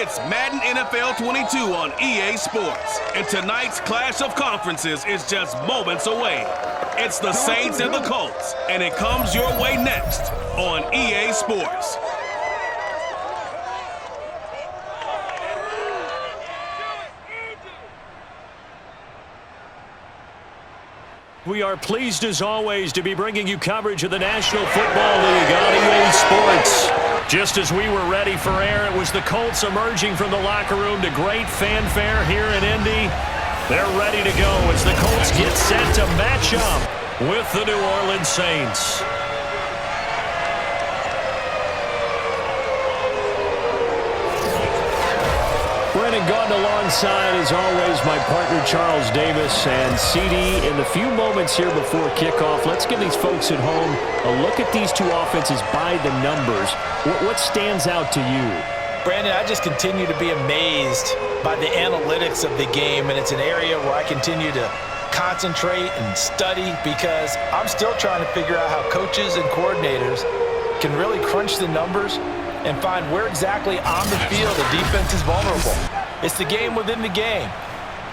It's Madden NFL 22 on EA Sports. And tonight's clash of conferences is just moments away. It's the Saints and the Colts, and it comes your way next on EA Sports. We are pleased as always to be bringing you coverage of the National Football League on EA Sports. Just as we were ready for air, it was the Colts emerging from the locker room to great fanfare here in Indy. They're ready to go as the Colts get set to match up with the New Orleans Saints. Brennan Gaudin alongside, as always, my partner Charles Davis. And CD, in the few moments here before kickoff, let's give these folks at home a look at these two offenses by the numbers. What stands out to you? Brandon, I just continue to be amazed by the analytics of the game, and it's an area where I continue to concentrate and study because I'm still trying to figure out how coaches and coordinators can really crunch the numbers and find where exactly on the field the defense is vulnerable. It's the game within the game.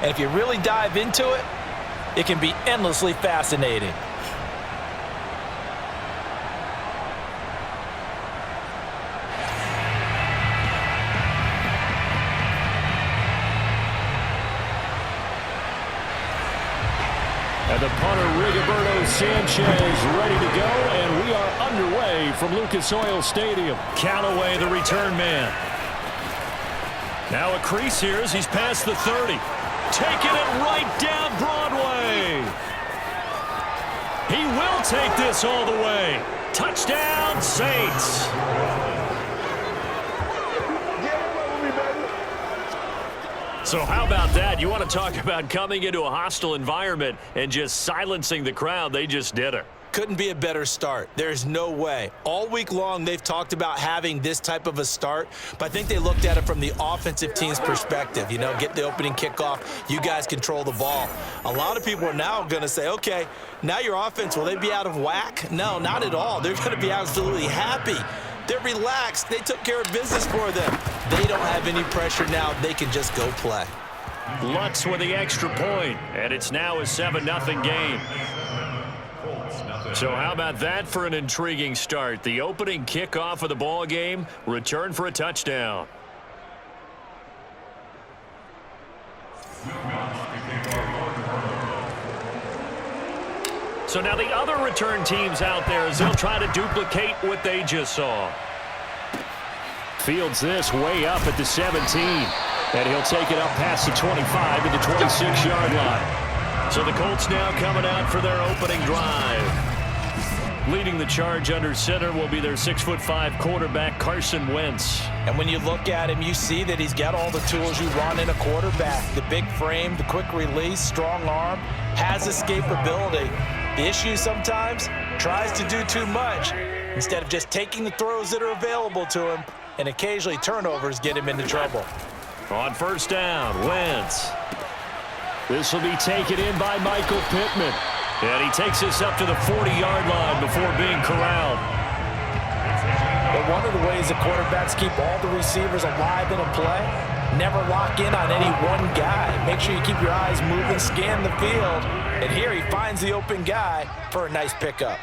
And if you really dive into it, it can be endlessly fascinating. And the punter, Rigoberto Sanchez, ready to go, and we are underway from Lucas Oil Stadium. Callaway, the return man. Now a crease here as he's past the 30. Taking it right down Broadway. He will take this all the way. Touchdown, Saints. So how about that? You want to talk about coming into a hostile environment and just silencing the crowd. They just did it. Couldn't be a better start. There's no way. All week long, they've talked about having this type of a start, but I think they looked at it from the offensive team's perspective. You know, get the opening kickoff. You guys control the ball. A lot of people are now going to say, okay, now your offense, will they be out of whack? No, not at all. They're going to be absolutely happy. They're relaxed. They took care of business for them. They don't have any pressure now. They can just go play. Lutz with the extra point, and it's now a 7-0 game. So how about that for an intriguing start? The opening kickoff of the ball game, return for a touchdown. So now the other return teams out there as they'll try to duplicate what they just saw. Fields this way up at the 17. And he'll take it up past the 25 to the 26-yard line. So the Colts now coming out for their opening drive. Leading the charge under center will be their 6'5" quarterback, Carson Wentz. And when you look at him, you see that he's got all the tools you want in a quarterback. The big frame, the quick release, strong arm, has escapability. The issue sometimes, tries to do too much instead of just taking the throws that are available to him, and occasionally turnovers get him into trouble. On first down, Wentz. This will be taken in by Michael Pittman. And he takes this up to the 40-yard line before being corralled. But one of the ways the quarterbacks keep all the receivers alive in a play, never lock in on any one guy. Make sure you keep your eyes moving, scan the field. And here he finds the open guy for a nice pickup.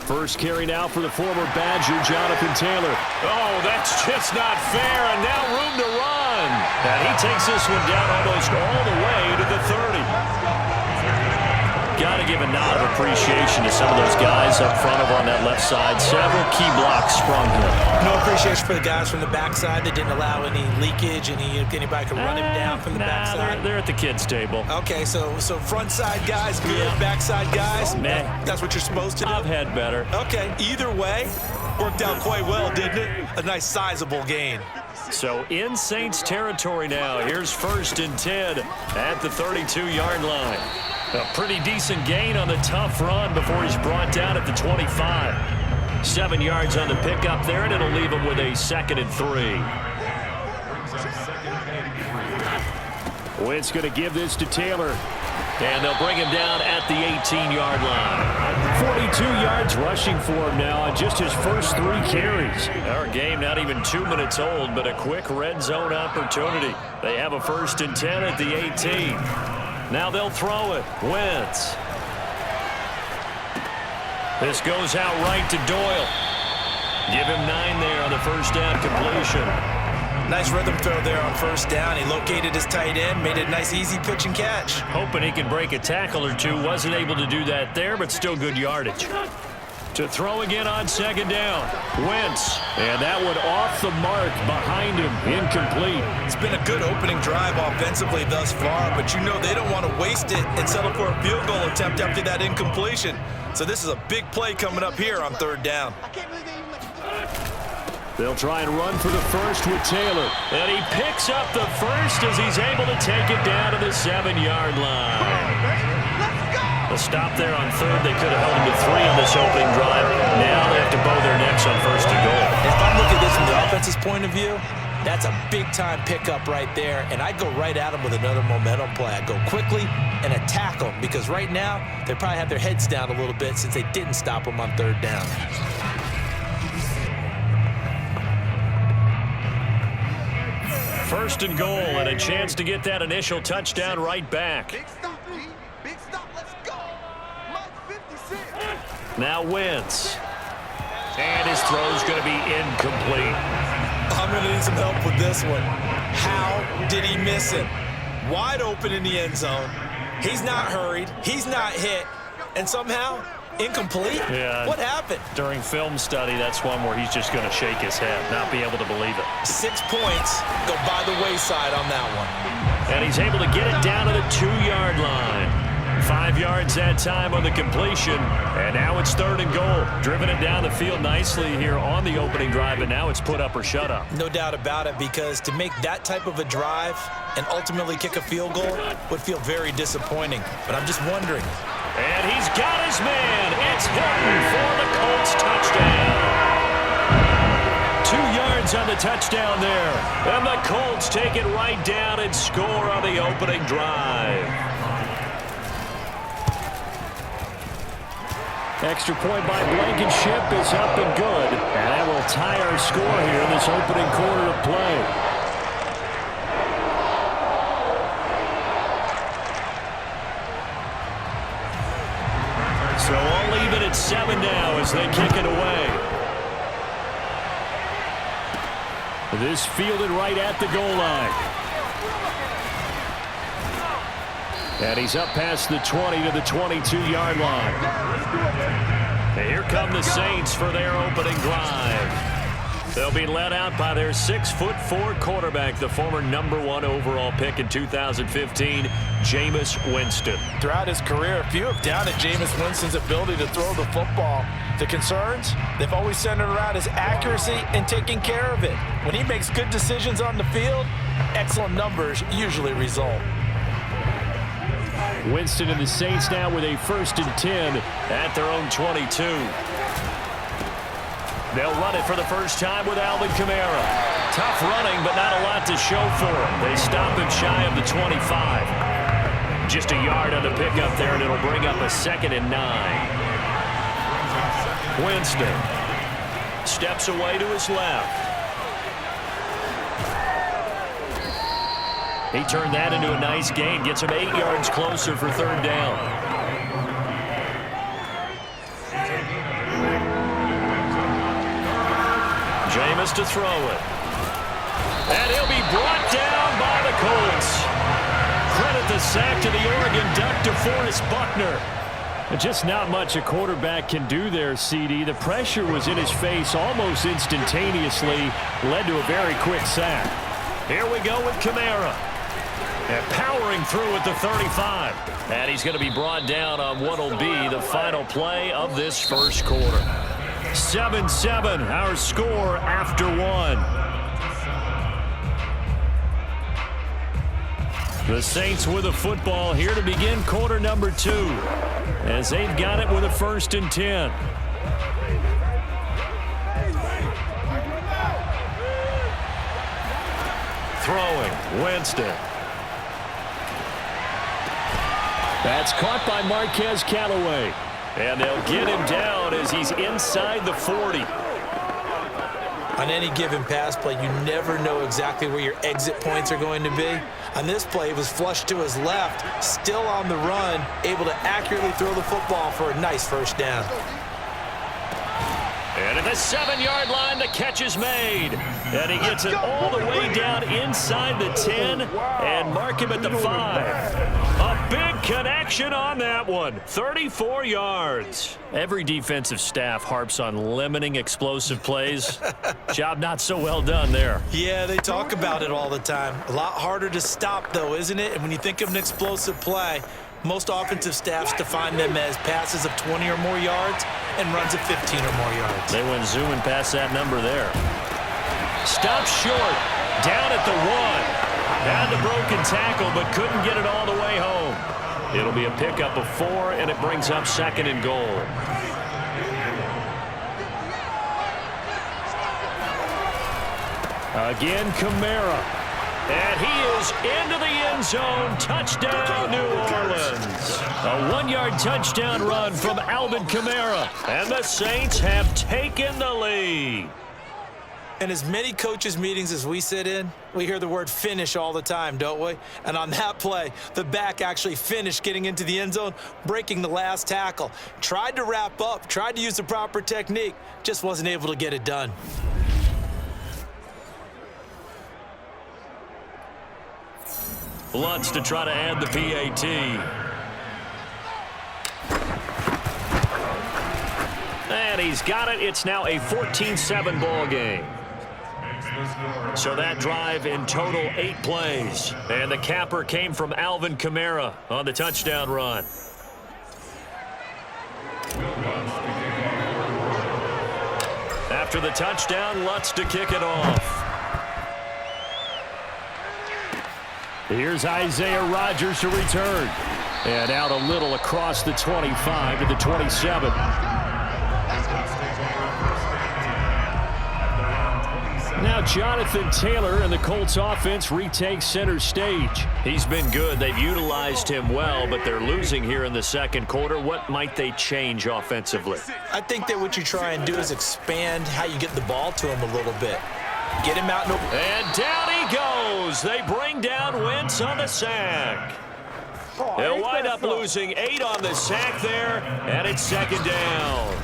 First carry now for the former Badger, Jonathan Taylor. Oh, that's just not fair, and now room to run. And he takes this one down almost all the way to the 30. Got to give a nod of appreciation to some of those guys up front over on that left side. Several key blocks sprung here. No appreciation for the guys from the backside that didn't allow any leakage, anybody could run him down from the backside. They're at the kids' table. Okay, so front side guys good, backside guys, that's what you're supposed to do? I've had better. Okay, either way, worked out quite well, didn't it? A nice sizable gain. So in Saints territory now. Here's 1st and 10 at the 32-yard line. A pretty decent gain on the tough run before he's brought down at the 25. 7 yards on the pickup there, and it'll leave him with a 2nd and 3. Wentz going to give this to Taylor. And they'll bring him down at the 18-yard line. 42 yards rushing for him now on just his first 3 carries. Our game not even 2 minutes old, but a quick red zone opportunity. They have a 1st and 10 at the 18. Now they'll throw it. Wentz. This goes out right to Doyle. Give him 9 there on the first down completion. Nice rhythm throw there on 1st down. He located his tight end, made it a nice easy pitch and catch. Hoping he can break a tackle or two. Wasn't able to do that there, but still good yardage. To throw again on 2nd down. Wentz. And that one off the mark behind him. Incomplete. It's been a good opening drive offensively thus far, but you know they don't want to waste it and settle for a field goal attempt after that incompletion. So this is a big play coming up here on 3rd down. They'll try and run for the first with Taylor. And he picks up the first as he's able to take it down to the 7-yard line. The stop there on 3rd. They could have held him to 3 on this opening drive. Now they have to bow their necks on 1st and goal. If I'm looking at this from the offense's point of view, that's a big-time pickup right there, and I'd go right at him with another momentum play. I'd go quickly and attack them because right now they probably have their heads down a little bit since they didn't stop him on 3rd down. 1st and goal and a chance to get that initial touchdown right back. Big stop, G. Big stop. Let's go. Mike 56. Now Wentz. And his throw's going to be incomplete. I'm going to need some help with this one. How did he miss him? Wide open in the end zone. He's not hurried. He's not hit. And somehow, incomplete? Yeah. What happened? During film study, that's one where he's just going to shake his head, not be able to believe it. 6 points go by the wayside on that one. And he's able to get it down to the 2-yard line. 5 yards that time on the completion. And now it's 3rd and goal. Driven it down the field nicely here on the opening drive, and now it's put up or shut up. No doubt about it, because to make that type of a drive and ultimately kick a field goal would feel very disappointing. But I'm just wondering. And he's got his man. It's Hilton for the Colts touchdown. 2 yards on the touchdown there. And the Colts take it right down and score on the opening drive. Extra point by Blankenship is up and good. And that will tie our score here in this opening quarter of play. So all even at 7 now as they kick it away. This fielded right at the goal line. And he's up past the 20 to the 22-yard line. And here come the Saints for their opening drive. They'll be led out by their 6'4" quarterback, the former #1 overall pick in 2015, Jameis Winston. Throughout his career, few have doubted Jameis Winston's ability to throw the football. The concerns, they've always centered around his accuracy and taking care of it. When he makes good decisions on the field, excellent numbers usually result. Winston and the Saints now with a 1st and 10 at their own 22. They'll run it for the first time with Alvin Kamara. Tough running, but not a lot to show for him. They stop him shy of the 25. Just a yard on the pickup there, and it'll bring up a 2nd and 9. Winston steps away to his left. He turned that into a nice gain. Gets him 8 yards closer for 3rd down. Jameis to throw it. And he'll be brought down by the Colts. Credit the sack to the Oregon Duck, DeForest Buckner. Just not much a quarterback can do there, CD. The pressure was in his face almost instantaneously. Led to a very quick sack. Here we go with Kamara. And powering through at the 35. And he's going to be brought down on what will be the final play of this first quarter. 7-7, our score after 1. The Saints with the football here to begin quarter number 2. As they've got it with a 1st and 10. Throwing, Winston. That's caught by Marquez Callaway. And they'll get him down as he's inside the 40. On any given pass play, you never know exactly where your exit points are going to be. On this play, it was flushed to his left, still on the run, able to accurately throw the football for a nice first down. And at the 7-yard line, the catch is made. And he gets it all the way down inside the 10 and mark him at the 5. A big connection on that one. 34 yards. Every defensive staff harps on limiting explosive plays. Job not so well done there. Yeah, they talk about it all the time. A lot harder to stop, though, isn't it? And when you think of an explosive play, most offensive staffs define them as passes of 20 or more yards and runs of 15 or more yards. They went zooming past that number there. Stopped short, down at the 1. Had the broken tackle, but couldn't get it all the way home. It'll be a pickup of 4, and it brings up 2nd and goal. Again, Kamara. And he is into the end zone. Touchdown, New Orleans. A 1-yard touchdown run from Alvin Kamara. And the Saints have taken the lead. In as many coaches' meetings as we sit in, we hear the word finish all the time, don't we? And on that play, the back actually finished getting into the end zone, breaking the last tackle. Tried to wrap up, tried to use the proper technique, just wasn't able to get it done. Lutz to try to add the PAT. And he's got it. It's now a 14-7 ball game. So that drive in total 8 plays. And the capper came from Alvin Kamara on the touchdown run. After the touchdown, Lutz to kick it off. Here's Isaiah Rodgers to return. And out a little across the 25 to the 27. Now Jonathan Taylor and the Colts offense retakes center stage. He's been good. They've utilized him well, but they're losing here in the second quarter. What might they change offensively? I think that what you try and do is expand how you get the ball to him a little bit. Get him out. And down he goes. They bring down Wentz on the sack. They'll wind up losing 8 on the sack there, and it's 2nd down.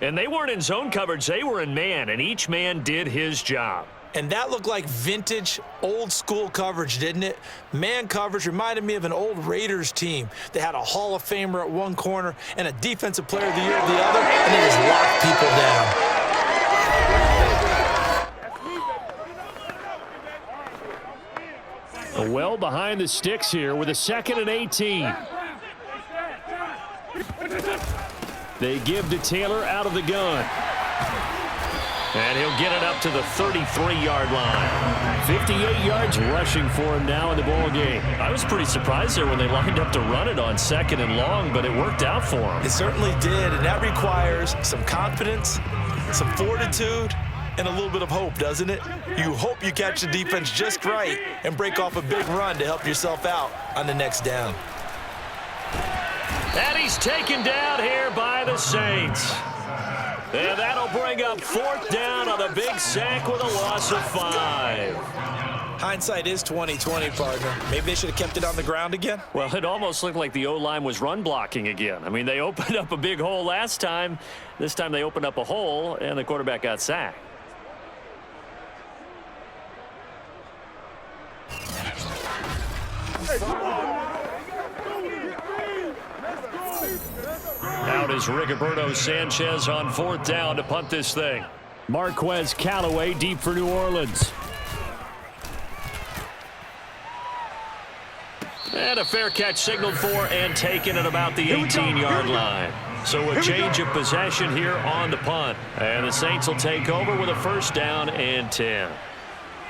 And they weren't in zone coverage. They were in man, and each man did his job. And that looked like vintage, old-school coverage, didn't it? Man coverage reminded me of an old Raiders team. They had a Hall of Famer at one corner and a Defensive Player of the Year at the other, and they just locked people down. Well behind the sticks here with a 2nd and 18. They give to Taylor out of the gun. And he'll get it up to the 33-yard line. 58 yards rushing for him now in the ball game. I was pretty surprised there when they lined up to run it on 2nd and long, but it worked out for him. It certainly did, and that requires some confidence, some fortitude, and a little bit of hope, doesn't it? You hope you catch the defense just right and break off a big run to help yourself out on the next down. And he's taken down here by the Saints. And that'll bring up 4th down on a big sack with a loss of 5. Hindsight is 20/20, partner. Maybe they should have kept it on the ground again. Well, it almost looked like the O-line was run blocking again. I mean, they opened up a big hole last time. This time they opened up a hole, and the quarterback got sacked. Out is Rigoberto Sanchez on 4th down to punt this thing. Marquez Callaway deep for New Orleans. And a fair catch signaled for and taken at about the 18-yard line. So a change of possession here on the punt. And the Saints will take over with a 1st down and 10.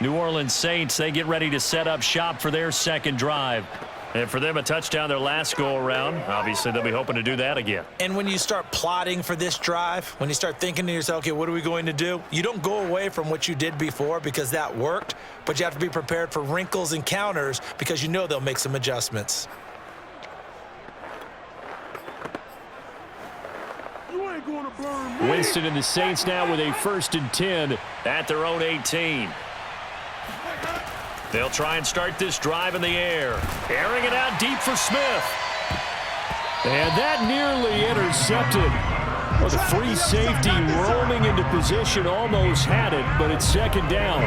New Orleans Saints, they get ready to set up shop for their 2nd drive. And for them, a touchdown their last go-around. Obviously, they'll be hoping to do that again. And when you start plotting for this drive, when you start thinking to yourself, okay, what are we going to do? You don't go away from what you did before because that worked, but you have to be prepared for wrinkles and counters because you know they'll make some adjustments. Winston and the Saints now with a 1st and 10 at their own 18. They'll try and start this drive in the air. Airing it out deep for Smith. And that nearly intercepted. Well, the free safety roaming into position almost had it, but it's 2nd down.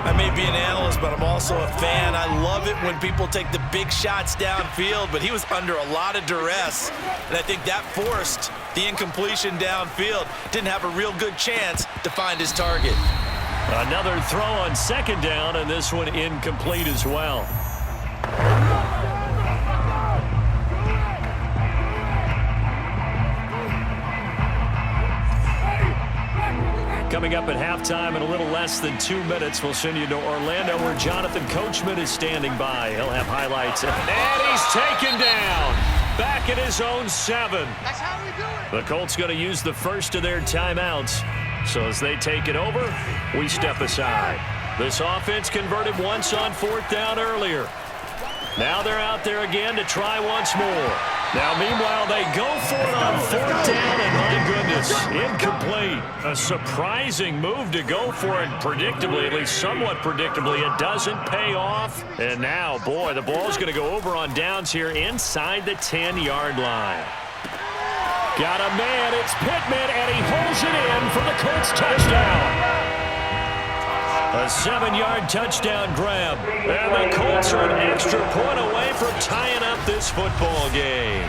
I may be an analyst, but I'm also a fan. I love it when people take the big shots downfield, but he was under a lot of duress, and I think that forced the incompletion downfield. Didn't have a real good chance to find his target. Another throw on 2nd down, and this one incomplete as well. Coming up at halftime in a little less than 2 minutes, we'll send you to Orlando where Jonathan Coachman is standing by. He'll have highlights. And he's taken down. Back at his own 7. That's how we do it. The Colts going to use the first of their timeouts. So as they take it over, we step aside. This offense converted once on 4th down earlier. Now they're out there again to try once more. Now, meanwhile, they go for it on 4th down, and my goodness, incomplete. A surprising move to go for it predictably, at least somewhat predictably. It doesn't pay off. And now, boy, the ball's going to go over on downs here inside the 10-yard line. Got a man, it's Pittman, and he holds it in for the Colts touchdown. A 7-yard touchdown grab. And the Colts are an extra point away from tying up this football game.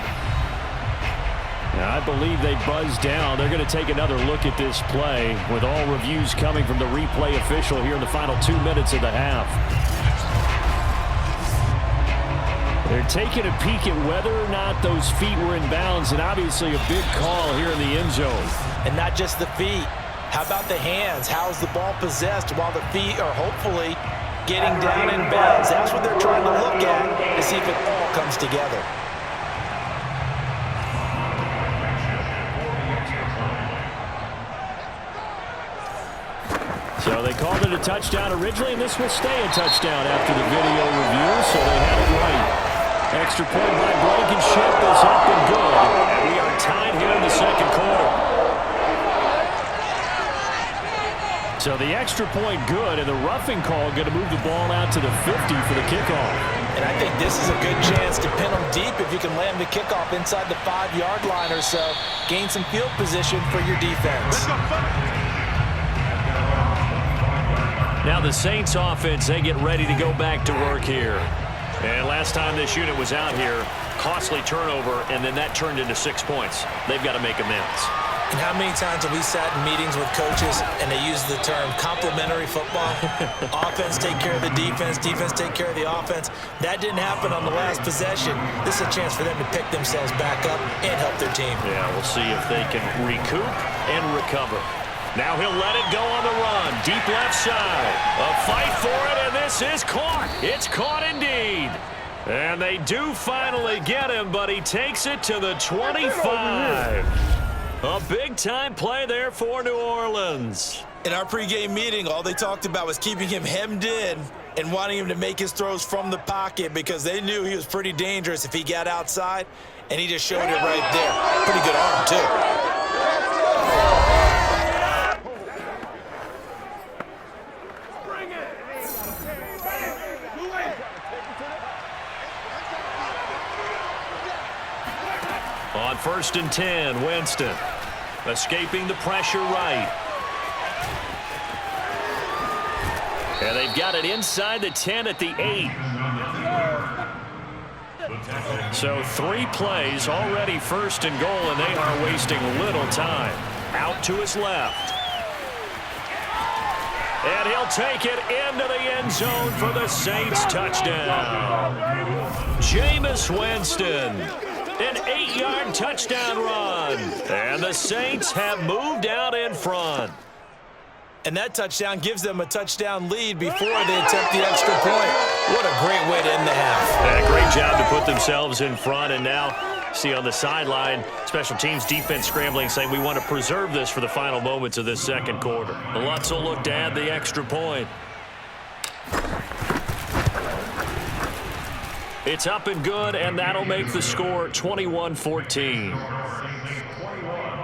Now, I believe they buzzed down. They're going to take another look at this play with all reviews coming from the replay official here in the final 2 minutes of the half. They're taking a peek at whether or not those feet were in bounds, and obviously a big call here in the end zone. And not just the feet. How about the hands? How's the ball possessed while the feet are hopefully getting down in bounds? That's what they're trying to look at to see if it all comes together. So they called it a touchdown originally, and this will stay a touchdown after the video review, so they had it right. Extra point by Blankenship is up and good. And we are tied here in the 2nd quarter. So the extra point good, and the roughing call going to move the ball out to the 50 for the kickoff. And I think this is a good chance to pin them deep if you can land the kickoff inside the 5-yard line or so. Gain some field position for your defense. Now the Saints offense, they get ready to go back to work here. And last time this unit was out here, costly turnover, and then that turned into 6 points. They've got to make amends. And how many times have we sat in meetings with coaches and they use the term complementary football? Offense take care of the defense, defense take care of the offense. That didn't happen on the last possession. This is a chance for them to pick themselves back up and help their team. Yeah, we'll see if they can recoup and recover. Now he'll let it go on the run. Deep left side. A fight for it, and this is caught. It's caught indeed. And they do finally get him, but he takes it to the 25. A big-time play there for New Orleans. In our pregame meeting, all they talked about was keeping him hemmed in and wanting him to make his throws from the pocket because they knew he was pretty dangerous if he got outside, and he just showed it right there. Pretty good arm, too. On 1st and 10, Winston escaping the pressure right. And they've got it inside the 10 at the 8. So 3 plays already 1st and goal, and they are wasting little time. Out to his left. And he'll take it into the end zone for the Saints touchdown. Jameis Winston. An 8-yard touchdown run. And the Saints have moved out in front. And that touchdown gives them a touchdown lead before they attempt the extra point. What a great way to end the half. And a great job to put themselves in front. And now, see on the sideline, special teams defense scrambling, saying we want to preserve this for the final moments of this 2nd quarter. The Lutz will look to add the extra point. It's up and good, and that'll make the score 21-14.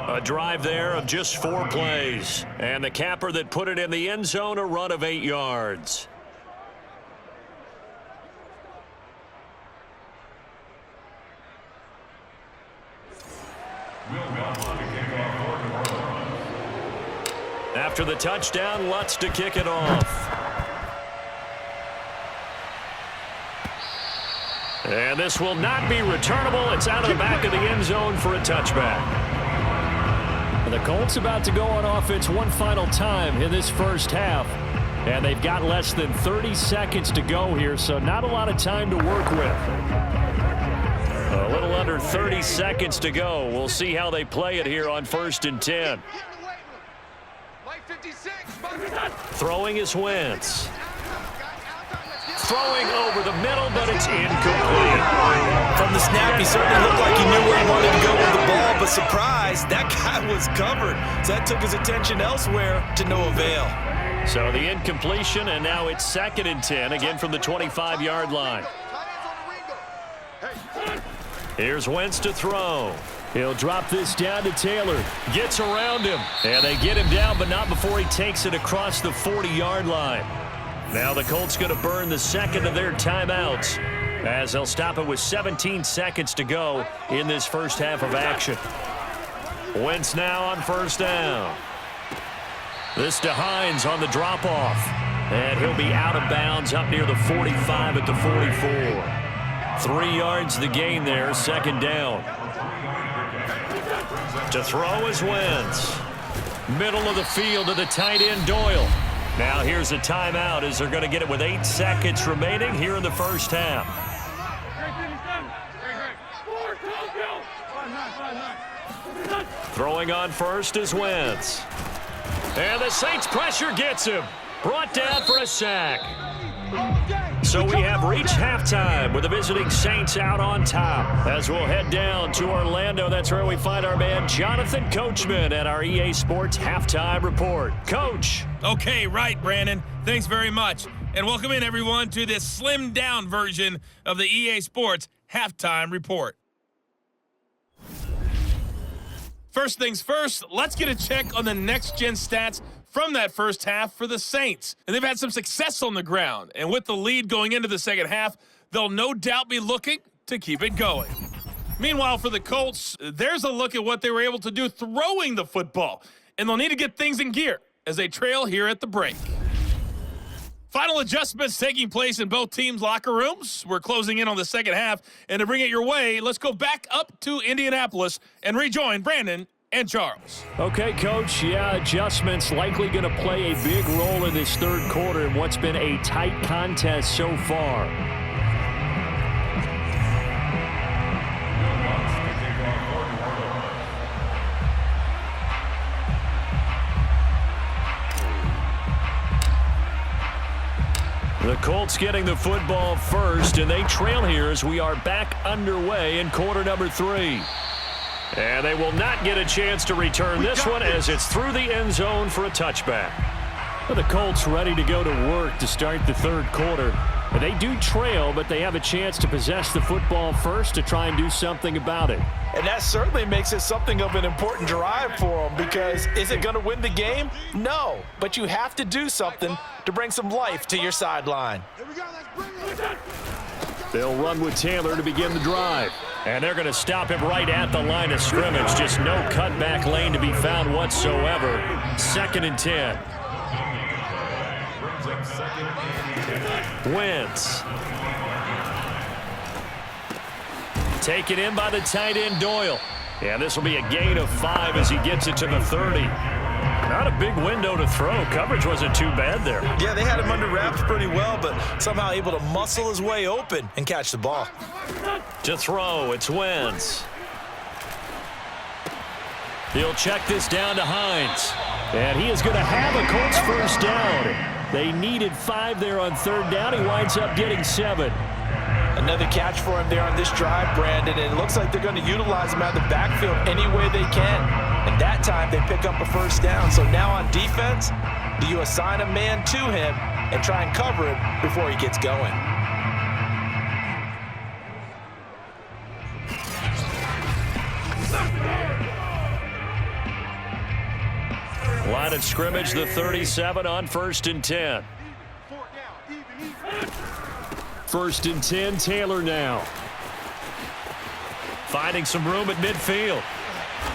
A drive there of just 4 plays. And the capper that put it in the end zone, a run of 8 yards. After the touchdown, Lutz to kick it off. And this will not be returnable. It's out of the back of the end zone for a touchback. The Colts about to go on offense one final time in this first half. And they've got less than 30 seconds to go here, so not a lot of time to work with. A little under 30 seconds to go. We'll see how they play it here on 1st and 10. Throwing is Wentz. Throwing over the middle, but it's incomplete. From the snap, he certainly looked like he knew where he wanted to go with the ball, but surprise, that guy was covered. So that took his attention elsewhere to no avail. So the incompletion, and now it's 2nd and 10, again from the 25-yard line. Here's Wentz to throw. He'll drop this down to Taylor. Gets around him, and they get him down, but not before he takes it across the 40-yard line. Now the Colts going to burn the second of their timeouts as they'll stop it with 17 seconds to go in this first half of action. Wentz now on 1st down. This to Hines on the drop-off. And he'll be out of bounds up near the 45 at the 44. 3 yards the gain there, 2nd down. To throw is Wentz. Middle of the field to the tight end Doyle. Now here's a timeout as they're going to get it with 8 seconds remaining here in the first half. Throwing on first is Wentz. And the Saints pressure gets him. Brought down for a sack. So we have reached halftime with the visiting Saints out on top. As we'll head down to Orlando, that's where we find our man Jonathan Coachman at our EA Sports Halftime Report. Coach. Okay, right, Brandon. Thanks very much. And welcome in, everyone, to this slimmed-down version of the EA Sports Halftime Report. First things first, let's get a check on the next-gen stats from that first half for the Saints. And they've had some success on the ground. And with the lead going into the second half, they'll no doubt be looking to keep it going. Meanwhile, for the Colts, there's a look at what they were able to do throwing the football. And they'll need to get things in gear as they trail here at the break. Final adjustments taking place in both teams' locker rooms. We're closing in on the second half. And to bring it your way, let's go back up to Indianapolis and rejoin Brandon and Charles. Okay, Coach. Yeah, adjustments likely going to play a big role in this third quarter in what's been a tight contest so far. The Colts getting the football first, and they trail here as we are back underway in quarter number 3. And they will not get a chance to return this one as it's through the end zone for a touchback. Well, the Colts ready to go to work to start the third quarter. They do trail, but they have a chance to possess the football first to try and do something about it. And that certainly makes it something of an important drive for them, because is it going to win the game? No, but you have to do something to bring some life to your sideline. Here we go, let's bring it. They'll run with Taylor to begin the drive. And they're going to stop him right at the line of scrimmage. Just no cutback lane to be found whatsoever. 2nd and 10. Wentz. Taken in by the tight end Doyle. And this will be a gain of 5 as he gets it to the 30. Not a big window to throw. Coverage wasn't too bad there. Yeah, they had him under wraps pretty well, but somehow able to muscle his way open and catch the ball. To throw, it's Wentz. He'll check this down to Hines. And he is going to have a Colts first down. They needed 5 there on 3rd down. He winds up getting 7. Another catch for him there on this drive, Brandon, and it looks like they're going to utilize him out of the backfield any way they can. And that time they pick up a first down. So now on defense, do you assign a man to him and try and cover it before he gets going? Line of scrimmage, the 37 on 1st and 10. 1st and 10, Taylor now. Finding some room at midfield.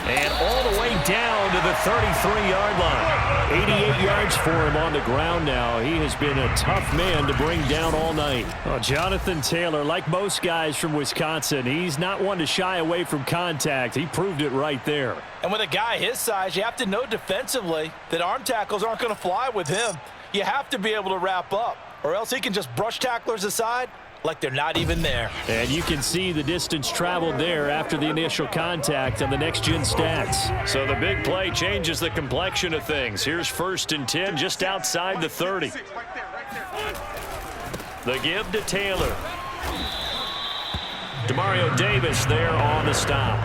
And all the way down to the 33-yard line. 88 yards for him on the ground now. He has been a tough man to bring down all night. Well, Jonathan Taylor, like most guys from Wisconsin, he's not one to shy away from contact. He proved it right there. And with a guy his size, you have to know defensively that arm tackles aren't going to fly with him. You have to be able to wrap up, or else he can just brush tacklers aside like they're not even there. And you can see the distance traveled there after the initial contact on the next-gen stats. So the big play changes the complexion of things. Here's 1st and 10 just outside the 30. The give to Taylor. Demario Davis there on the stop.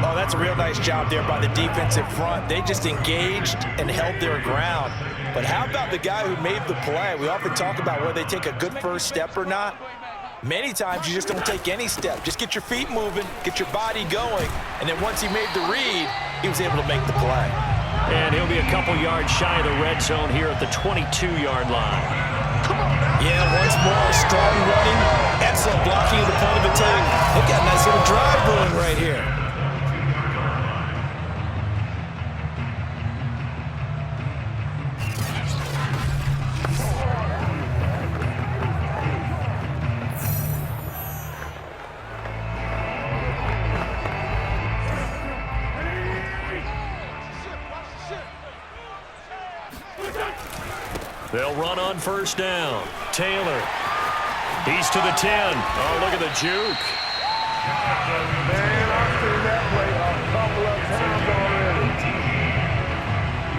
Oh, that's a real nice job there by the defensive front. They just engaged and held their ground. But how about the guy who made the play? We often talk about whether they take a good first step or not. Many times you just don't take any step. Just get your feet moving, get your body going, and then once he made the read, he was able to make the play. And he'll be a couple yards shy of the red zone here at the 22-yard line. Yeah, once more, strong running, excellent blocking at the point of attack. They've got a nice little drive going right here. They'll run on 1st down. Taylor. He's to the 10. Oh, look at the juke. Man, I've seen that play a couple of times already.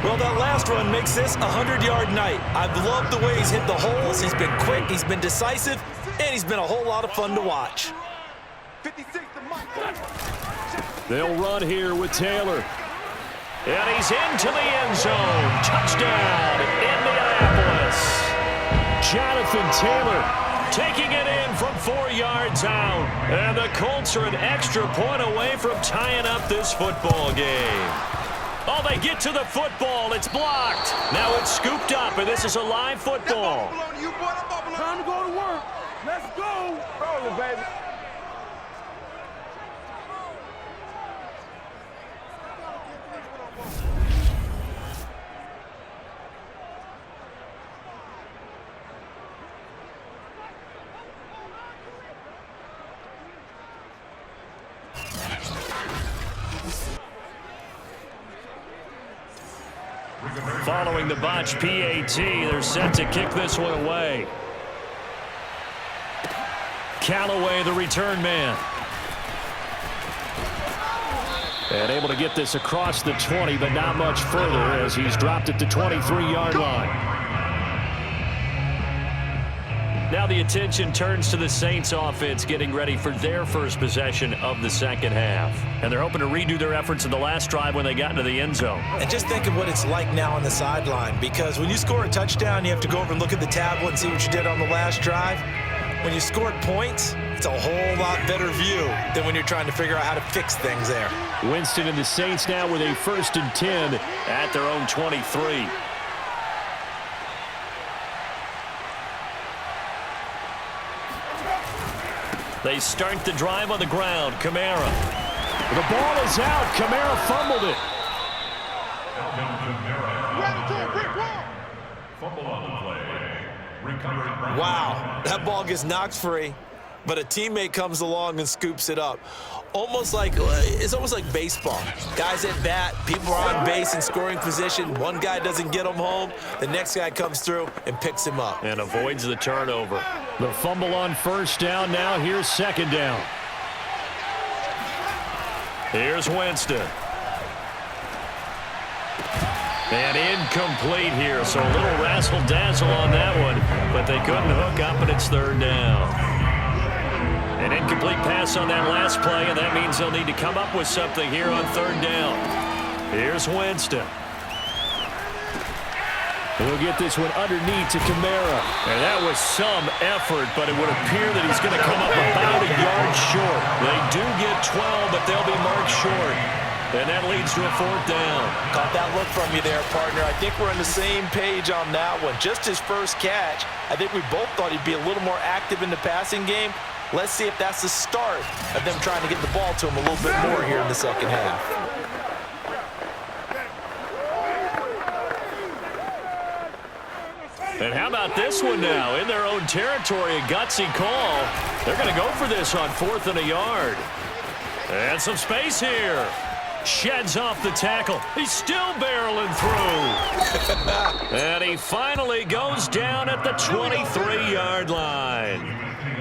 Well, that last run makes this a 100-yard night. I've loved the way he's hit the holes. He's been quick, he's been decisive, and he's been a whole lot of fun to watch. They'll run here with Taylor. And he's into the end zone. Touchdown, Indianapolis. Jonathan Taylor taking it in from 4 yards out. And the Colts are an extra point away from tying up this football game. Oh, they get to the football. It's blocked. Now it's scooped up, and this is a live football. Time to go to work. Let's go. Roll it, baby. Following the botch PAT, they're set to kick this one away. Callaway, the return man. And able to get this across the 20, but not much further as he's dropped it to 23-yard line. Now the attention turns to the Saints offense getting ready for their first possession of the second half. And they're hoping to redo their efforts in the last drive when they got into the end zone. And just think of what it's like now on the sideline, because when you score a touchdown, you have to go over and look at the tablet and see what you did on the last drive. When you scored points, it's a whole lot better view than when you're trying to figure out how to fix things there. Winston and the Saints now with a 1st and 10 at their own 23. They start the drive on the ground. Kamara. The ball is out. Kamara fumbled it. Wow, that ball gets knocked free, but a teammate comes along and scoops it up. It's almost like baseball. Guys at bat, people are on base in scoring position. One guy doesn't get him home. The next guy comes through and picks him up. And avoids the turnover. The fumble on 1st down. Now here's 2nd down. Here's Winston. And incomplete here, so a little razzle-dazzle on that one, but they couldn't hook up, and it's 3rd down. An incomplete pass on that last play, and that means they'll need to come up with something here on 3rd down. Here's Winston. He'll get this one underneath to Kamara. And that was some effort, but it would appear that he's going to come up about a yard short. They do get 12, but they'll be marked short. And that leads to a 4th down. Caught that look from you there, partner. I think we're on the same page on that one. Just his first catch, I think we both thought he'd be a little more active in the passing game. Let's see if that's the start of them trying to get the ball to him a little bit more here in the second half. And how about this one now? In their own territory, a gutsy call. They're going to go for this on 4th and a yard. And some space here. Sheds off the tackle. He's still barreling through. And he finally goes down at the 23-yard line.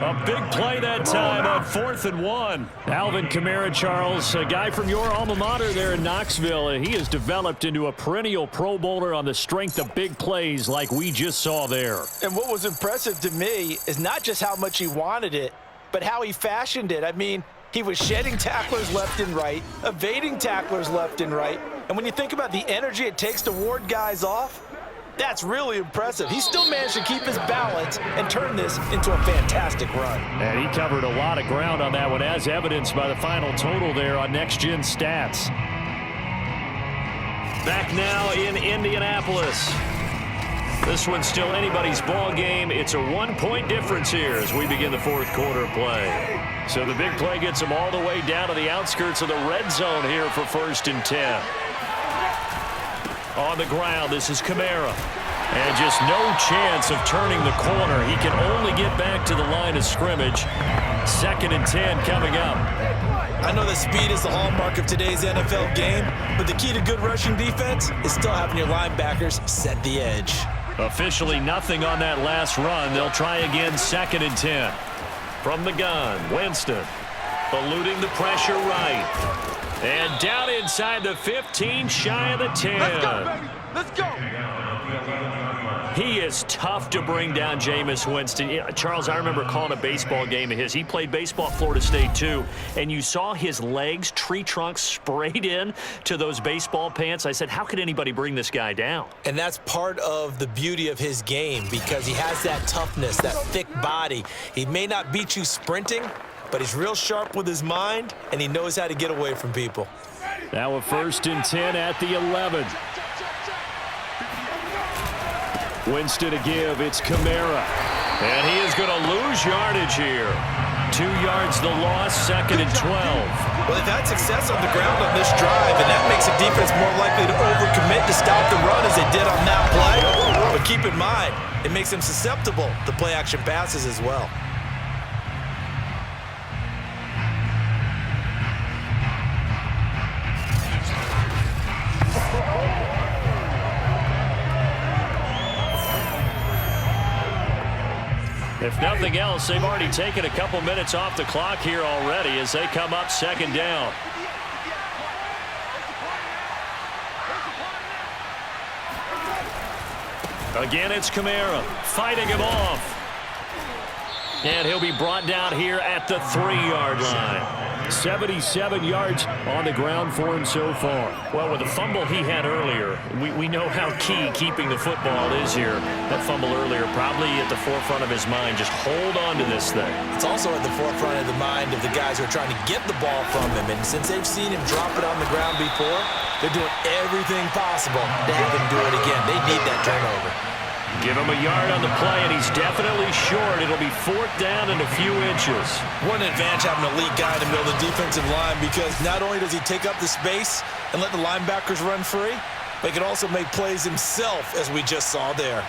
A big play that time on 4th and 1. Alvin Kamara, Charles, a guy from your alma mater there in Knoxville. He has developed into a perennial Pro Bowler on the strength of big plays like we just saw there. And what was impressive to me is not just how much he wanted it, but how he fashioned it. I mean, he was shedding tacklers left and right, evading tacklers left and right. And when you think about the energy it takes to ward guys off, that's really impressive. He still managed to keep his balance and turn this into a fantastic run. And he covered a lot of ground on that one, as evidenced by the final total there on Next Gen Stats. Back now in Indianapolis. This one's still anybody's ball game. It's a 1-point difference here as we begin the 4th quarter play. So the big play gets them all the way down to the outskirts of the red zone here for 1st and 10. On the ground, this is Kamara. And just no chance of turning the corner. He can only get back to the line of scrimmage. 2nd and 10 coming up. I know that speed is the hallmark of today's NFL game, but the key to good rushing defense is still having your linebackers set the edge. Officially nothing on that last run. They'll try again 2nd and 10. From the gun, Winston. Eluding the pressure right. And down inside the 15, shy of the 10. Let's go, baby. Let's go. He is tough to bring down, Jameis Winston. Yeah, Charles, I remember calling a baseball game of his. He played baseball at Florida State, too. And you saw his legs, tree trunks sprayed in to those baseball pants. I said, how could anybody bring this guy down? And that's part of the beauty of his game because he has that toughness, that thick body. He may not beat you sprinting, but he's real sharp with his mind, and he knows how to get away from people. Now a 1st and 10 at the 11. Winston to give. It's Kamara. And he is going to lose yardage here. 2 yards the loss, 2nd and 12. Well, they've had success on the ground on this drive, and that makes a defense more likely to overcommit to stop the run as they did on that play. But keep in mind, it makes them susceptible to play-action passes as well. If nothing else, they've already taken a couple minutes off the clock here already as they come up 2nd down. Again, it's Kamara fighting him off. And he'll be brought down here at the 3-yard line. 77 yards on the ground for him so far. Well, with the fumble he had earlier, we know how key keeping the football is here. That fumble earlier probably at the forefront of his mind. Just hold on to this thing. It's also at the forefront of the mind of the guys who are trying to get the ball from him. And since they've seen him drop it on the ground before, they're doing everything possible to have him do it again. They need that turnover. Give him a yard on the play, and he's definitely short. It'll be 4th down and a few inches. What an advantage having an elite guy in the middle of the defensive line, because not only does he take up the space and let the linebackers run free, but he can also make plays himself, as we just saw there.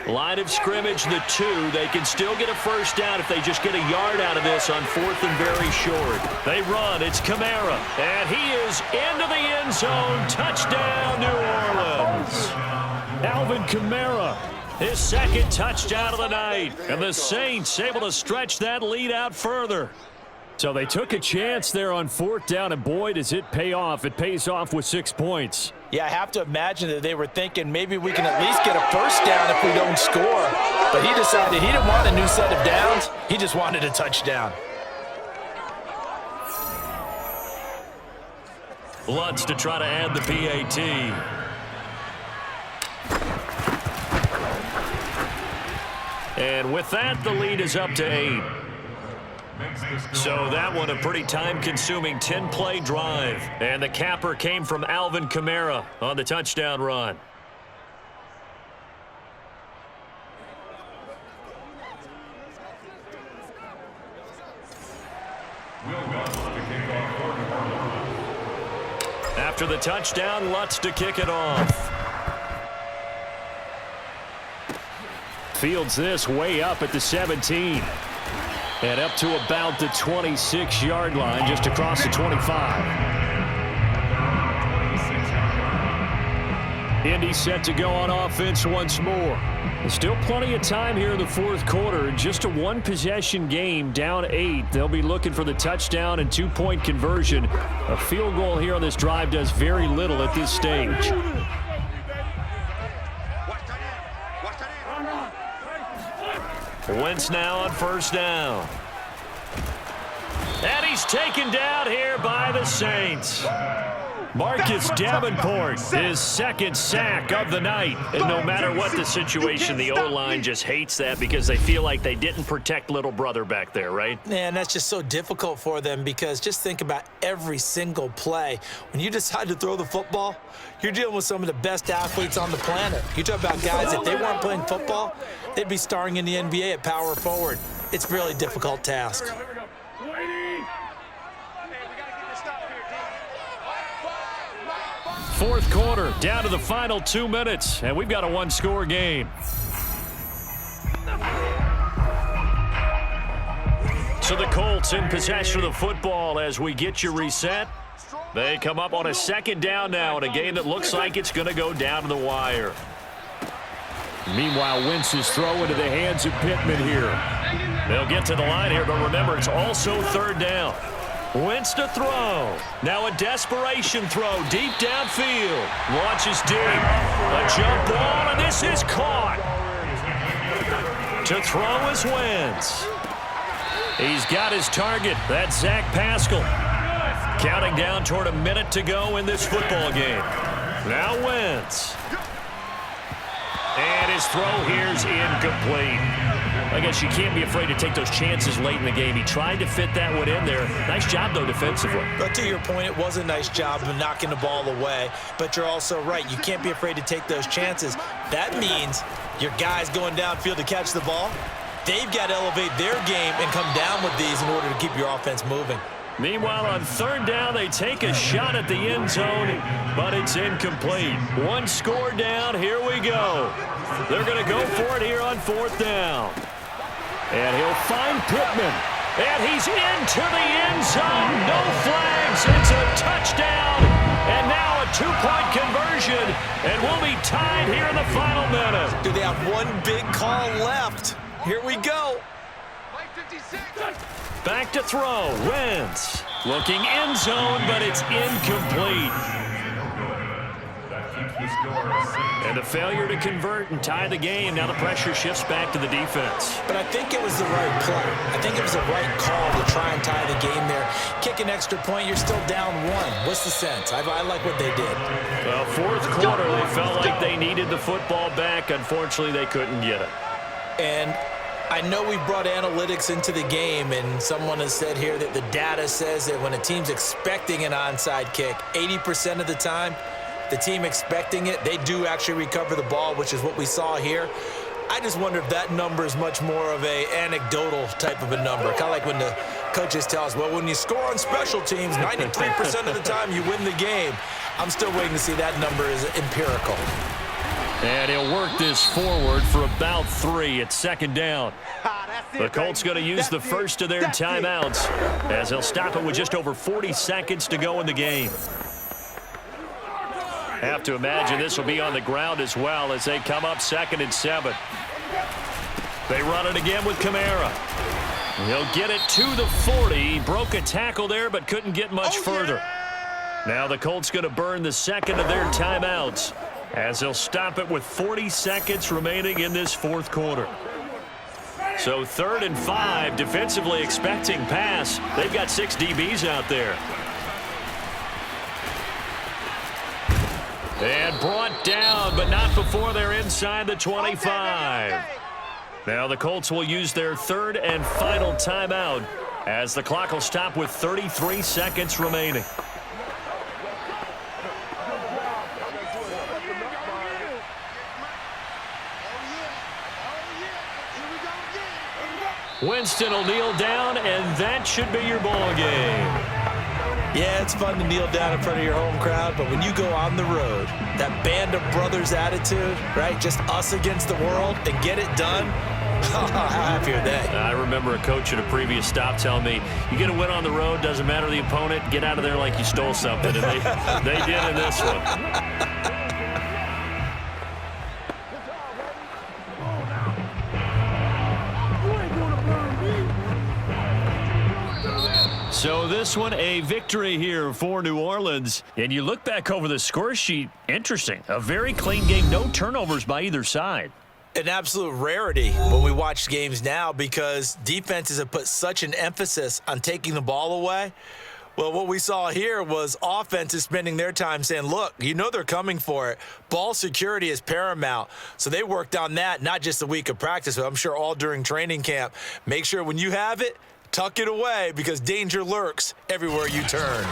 Line of scrimmage, the 2. They can still get a 1st down if they just get a yard out of this on 4th and very short. They run. It's Kamara. And he is into the end zone. Touchdown, New Orleans. Alvin Kamara, his 2nd touchdown of the night. And the Saints able to stretch that lead out further. So they took a chance there on 4th down, and boy, does it pay off. It pays off with 6 points. Yeah, I have to imagine that they were thinking maybe we can at least get a 1st down if we don't score. But he decided he didn't want a new set of downs. He just wanted a touchdown. Lutz to try to add the PAT. And with that, the lead is up to 8. So that one a pretty time-consuming 10-play drive. And the capper came from Alvin Kamara on the touchdown run. After the touchdown, Lutz to kick it off. Fields this way up at the 17. And up to about the 26-yard line, just across the 25. Indy set to go on offense once more. There's still plenty of time here in the fourth quarter. Just a one-possession game, down 8. They'll be looking for the touchdown and two-point conversion. A field goal here on this drive does very little at this stage. Wentz now on first down. And he's taken down here by the Saints. Marcus Davenport, his second sack of the night. And no matter what the situation, the O-line just hates that because they feel like they didn't protect little brother back there, right? Man, that's just so difficult for them because just think about every single play. When you decide to throw the football, you're dealing with some of the best athletes on the planet. You talk about guys, if they weren't playing football, they'd be starring in the NBA at power forward. It's a really difficult task. Fourth quarter, down to the final 2 minutes, and we've got a one-score game. So the Colts in possession of the football as we get you reset. They come up on a second down now in a game that looks like it's going to go down to the wire. Meanwhile, Wentz's throw into the hands of Pittman here. They'll get to the line here, but remember, it's also third down. Wentz to throw. Now a desperation throw deep downfield. Launches deep. A jump ball, and this is caught. To throw is Wentz. He's got his target. That's Zach Pascal. Counting down toward a minute to go in this football game. Now Wentz. And his throw here's incomplete. I guess you can't be afraid to take those chances late in the game. He tried to fit that one in there. Nice job, though, defensively. But to your point, it was a nice job of knocking the ball away. But you're also right. You can't be afraid to take those chances. That means your guys going downfield to catch the ball, they've got to elevate their game and come down with these in order to keep your offense moving. Meanwhile, on third down, they take a shot at the end zone, but it's incomplete. One score down. Here we go. They're going to go for it here on fourth down. And he'll find Pittman. And he's into the end zone. No flags. It's a touchdown. And now a two-point conversion. And we'll be tied here in the final minute. Do they have one big call left? Here we go. Back to throw. Wentz looking end zone, but it's incomplete. And a failure to convert and tie the game. Now the pressure shifts back to the defense. But I think it was the right play. I think it was the right call to try and tie the game there. Kick an extra point, you're still down one. What's the sense? I like what they did. Well, fourth quarter, they felt like they needed the football back. Unfortunately, they couldn't get it. And I know we brought analytics into the game, and someone has said here that the data says that when a team's expecting an onside kick, 80% of the time, the team expecting it, they do actually recover the ball, which is what we saw here. I just wonder if that number is much more of a anecdotal type of a number. Kind of like when the coaches tell us, well, when you score on special teams, 93% of the time you win the game. I'm still waiting to see that number is empirical. And he'll work this forward for about 3 at second down. The Colts going to use the first of their timeouts as they'll stop it with just over 40 seconds to go in the game. Have to imagine this will be on the ground as well as they come up 2nd and 7. They run it again with Kamara. He'll get it to the 40. He broke a tackle there but couldn't get much further. Now the Colts going to burn the second of their timeouts as they'll stop it with 40 seconds remaining in this fourth quarter. So 3rd and 5, defensively expecting pass. They've got 6 DBs out there. And brought down, but not before they're inside the 25. Now the Colts will use their third and final timeout as the clock will stop with 33 seconds remaining. Winston will kneel down, and that should be your ball game. Yeah, it's fun to kneel down in front of your home crowd, but when you go on the road, that band of brothers attitude, right? Just us against the world and get it done. How happy are they? I remember a coach at a previous stop telling me, you get a win on the road, doesn't matter the opponent, get out of there like you stole something. And they did in this one. So this one, a victory here for New Orleans. And you look back over the score sheet, interesting. A very clean game, no turnovers by either side. An absolute rarity when we watch games now because defenses have put such an emphasis on taking the ball away. Well, what we saw here was offenses spending their time saying, look, you know they're coming for it. Ball security is paramount. So they worked on that, not just a week of practice, but I'm sure all during training camp. Make sure when you have it, tuck it away because danger lurks everywhere you turn.